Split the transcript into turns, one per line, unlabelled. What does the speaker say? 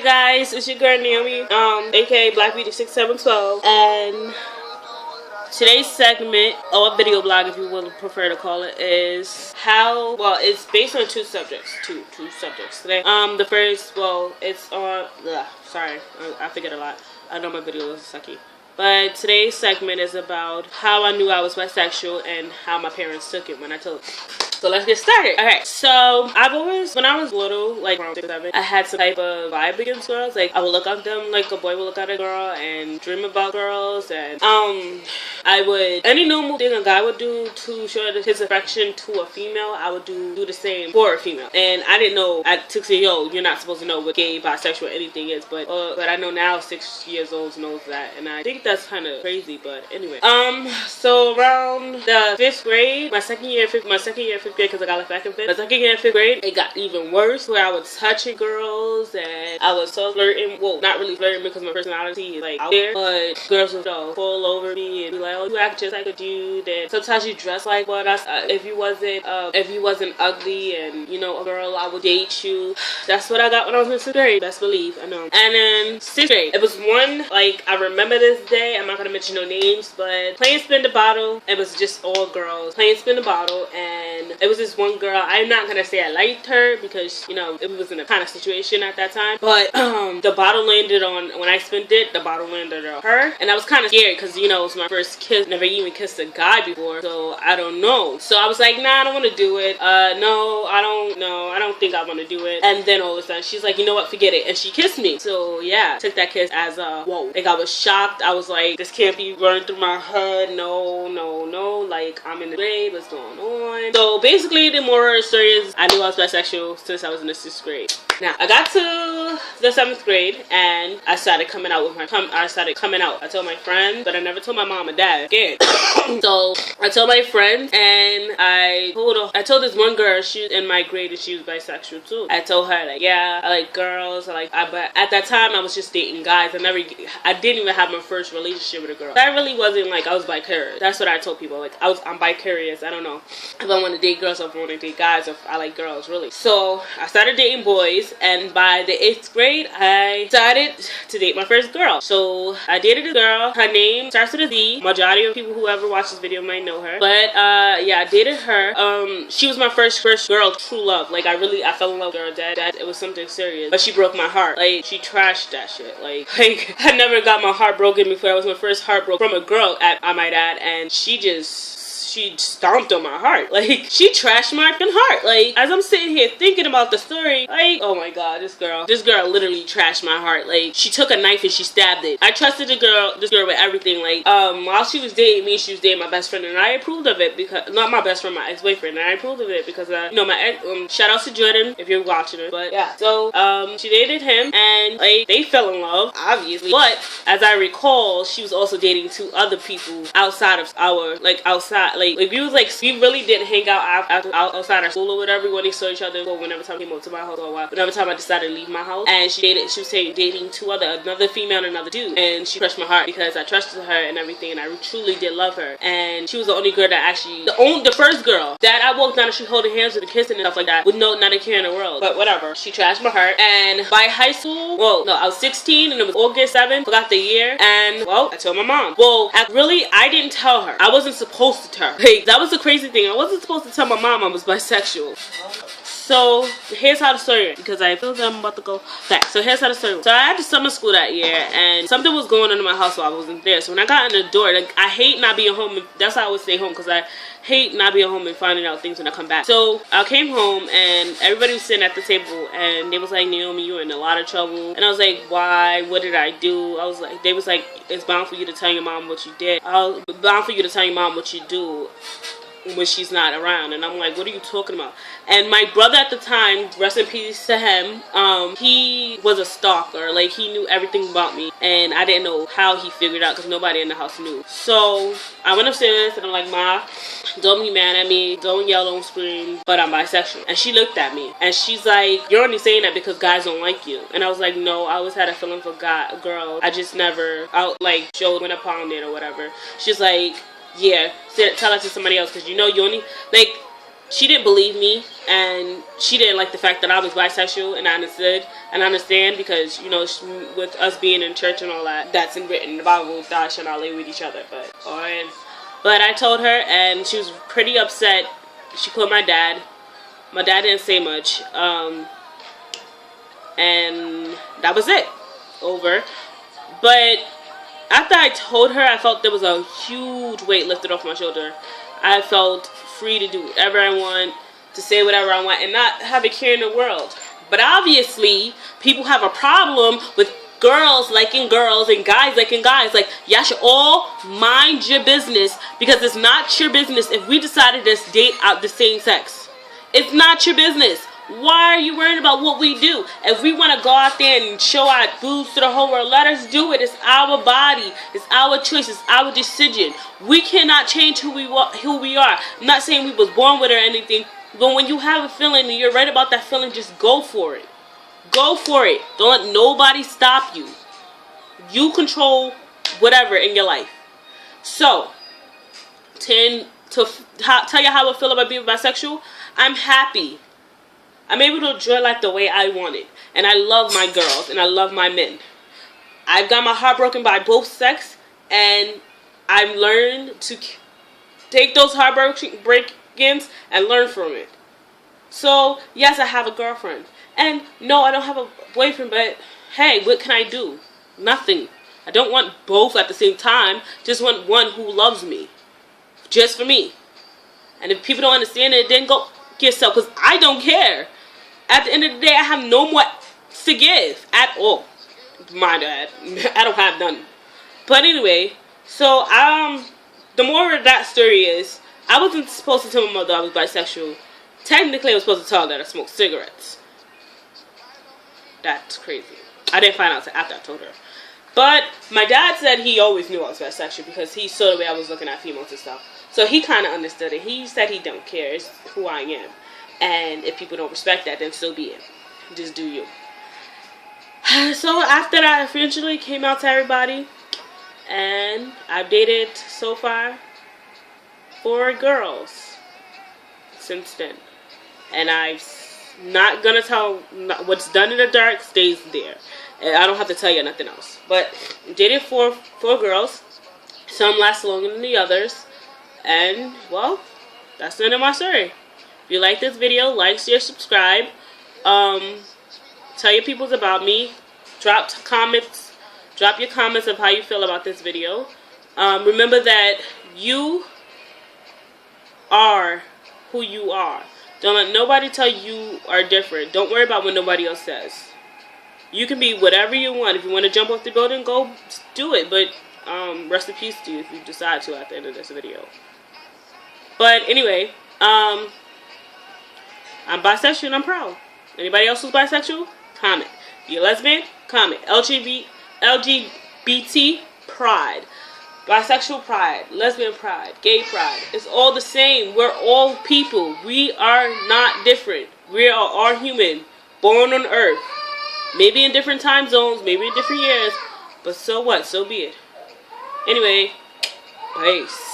guys, it's your girl Naomi, aka Black Beauty 6712, and today's segment, or video blog if you would prefer to call it, is how, well, it's based on two subjects today. The first, well, it's on, sorry, I forget a lot. I know my video is sucky. But today's segment is about how I knew I was bisexual and how my parents took it when I told them. So let's get started. Okay, so I've always, when I was little, like around 6 or 7, I had some type of vibe against girls. Like, I would look at them like a boy would look at a girl and dream about girls. And I would, any normal thing a guy would do to show his affection to a female, I would do the same for a female. And I didn't know at 6 years old, you're not supposed to know what gay, bisexual, anything is. But I know now 6 years old knows that. And I think that's kind of crazy, but anyway. So around the 5th grade, my second year, 5th grade, because I got left back in 5th. My second year in 5th grade, it got even worse, where I was touching girls and I was so flirting. Well, not really flirting because my personality is like out there, but girls would fall over me and be like, "Oh, you act just like a dude." And sometimes you dress like one. If you wasn't ugly and you know a girl, I would date you. That's what I got when I was in 6th grade. Best believe, I know. And then 6th grade, it was one, like, I remember this day. I'm not gonna mention no names, but playing spin the bottle. It was just all girls playing spin the bottle, and it was this one girl. I'm not gonna say I liked her because, you know, it was in a kind of situation at that time. But the bottle landed on, when I spent it, the bottle landed on her. And I was kind of scared because, you know, it was my first kiss. Never even kissed a guy before. So I don't know. So I was like, nah, I don't want to do it. No, I don't think I want to do it. And then all of a sudden, she's like, you know what, forget it. And she kissed me. So yeah, took that kiss as a, whoa. Like, I was shocked. I was like, this can't be running through my head. No. Like, I'm in the grade. What's going on? So basically, the moral of the story is I knew I was bisexual since I was in the 6th grade. Now, I got to the 7th grade and I started coming out with I told my friends, but I never told my mom and dad. Again. So I told my friends, and I told this one girl, she was in my grade and she was bisexual too. I told her, like, yeah, I like girls. But at that time I was just dating guys. I didn't even have my first relationship with a girl. I really wasn't like, I was bi-curious. That's what I told people. Like, I'm bi-curious. I don't know if I want to date girls or if I want to date guys, or if I like girls, really. So I started dating boys, and by the 8th grade, I started to date my first girl. So I dated a girl. Her name starts with a Z. Majority of people who ever watch this video might know her. But yeah, I dated her. She was my first girl, true love. Like, I fell in love with her. That it was something serious. But she broke my heart. Like, she trashed that shit. Like I never got my heart broken before. It was my first heartbreak from a girl, I might add, and she stomped on my heart. Like, she trashed my fucking heart. Like, as I'm sitting here thinking about the story, like, oh my god, this girl literally trashed my heart. Like, she took a knife and she stabbed it. I trusted this girl with everything. Like, while she was dating me, she was dating my best friend, and I approved of it because, not my best friend, my ex-boyfriend, and I approved of it because, you know, my ex, shout out to Jordan if you're watching it. But yeah, so she dated him, and like, they fell in love, obviously. But as I recall, she was also dating 2 other people outside of our, like we really didn't hang out outside our school or whatever. We only saw each other whenever time came up to my house or a while. Whenever time I decided to leave my house, and she was dating 2 another female and another dude, and she crushed my heart because I trusted her and everything, and I truly did love her. And she was the only girl that actually, the first girl that I walked down the street holding hands with and kissing and stuff like that, with not a care in the world. But whatever, she trashed my heart. And by high school, well, no, I was 16 and it was August 7th, forgot the year, and well, I told my mom. Well, I didn't tell her. I wasn't supposed to tell her. Hey, that was the crazy thing. I wasn't supposed to tell my mom I was bisexual. So here's how the story went, because I feel that I'm about to go back. So here's how the story went. So I had to summer school that year, and something was going on in my house while I wasn't there. So when I got in the door, like, I hate not being home. That's why I would stay home, because I hate not being home and finding out things when I come back. So I came home, and everybody was sitting at the table, and they was like, Naomi, you're in a lot of trouble. And I was like, why? What did I do? They was like, it's bound for you to tell your mom what you did. Bound for you to tell your mom what you do when she's not around. And I'm like, what are you talking about? And my brother at the time, rest in peace to him, he was a stalker. Like, he knew everything about me, and I didn't know how he figured out because nobody in the house knew. So I went upstairs and I'm like, Ma, don't be mad at me, don't yell, don't scream, but I'm bisexual. And she looked at me and she's like, you're only saying that because guys don't like you. And I was like, no, I always had a feeling for girls. I just never showed when upon it or whatever. She's like, yeah, tell that to somebody else, because you know you only, like, she didn't believe me, and she didn't like the fact that I was bisexual, and I understand because, you know, with us being in church and all that, that's written in the Bible, thou shalt not lay with each other. But I told her, and she was pretty upset. She called my dad. My dad didn't say much, and that was it. Over. But after I told her, I felt there was a huge weight lifted off my shoulder. I felt free to do whatever I want, to say whatever I want, and not have a care in the world. But obviously, people have a problem with girls liking girls and guys liking guys. Like, y'all should all mind your business, because it's not your business if we decided to date out the same sex. It's not your business. Why are you worrying about what we do? If we want to go out there and show our boobs to the whole world, let us do it. It's our body. It's our choice. It's our decision. We cannot change who we are. I'm not saying we was born with it or anything, but when you have a feeling and you're right about that feeling, just go for it. Go for it. Don't let nobody stop you. You control whatever in your life. So, to tell you how I feel about being bisexual, I'm happy. I'm able to enjoy life the way I want it. And I love my girls and I love my men. I've got my heart broken by both sex, and I've learned to take those heartbreakings and learn from it. So, yes, I have a girlfriend. And no, I don't have a boyfriend, but hey, what can I do? Nothing. I don't want both at the same time. Just want one who loves me. Just for me. And if people don't understand it, then go yourself, because I don't care. At the end of the day, I have no more to give at all. My dad, I don't have none. But anyway, so the moral of that story is, I wasn't supposed to tell my mother I was bisexual. Technically, I was supposed to tell her that I smoked cigarettes. That's crazy. I didn't find out after I told her. But my dad said he always knew I was bisexual because he saw the way I was looking at females and stuff. So he kind of understood it. He said he don't care. It's who I am. And if people don't respect that, then so be it. Just do you. So after that, I eventually came out to everybody. And I've dated so far 4 girls since then. And I'm not going to tell what's done in the dark stays there. And I don't have to tell you nothing else. But dated four girls. Some last longer than the others. And, well, that's the end of my story. If you like this video, like, share, subscribe. Tell your peoples about me. Drop your comments of how you feel about this video. Remember that you are who you are. Don't let nobody tell you are different. Don't worry about what nobody else says. You can be whatever you want. If you want to jump off the building, go do it. But rest in peace to you if you decide to at the end of this video. But anyway, I'm bisexual and I'm proud. Anybody else who's bisexual? Comment. You're lesbian? Comment. LGBT pride. Bisexual pride. Lesbian pride. Gay pride. It's all the same. We're all people. We are not different. We are all human. Born on earth. Maybe in different time zones. Maybe in different years. But so what? So be it. Anyway. Peace.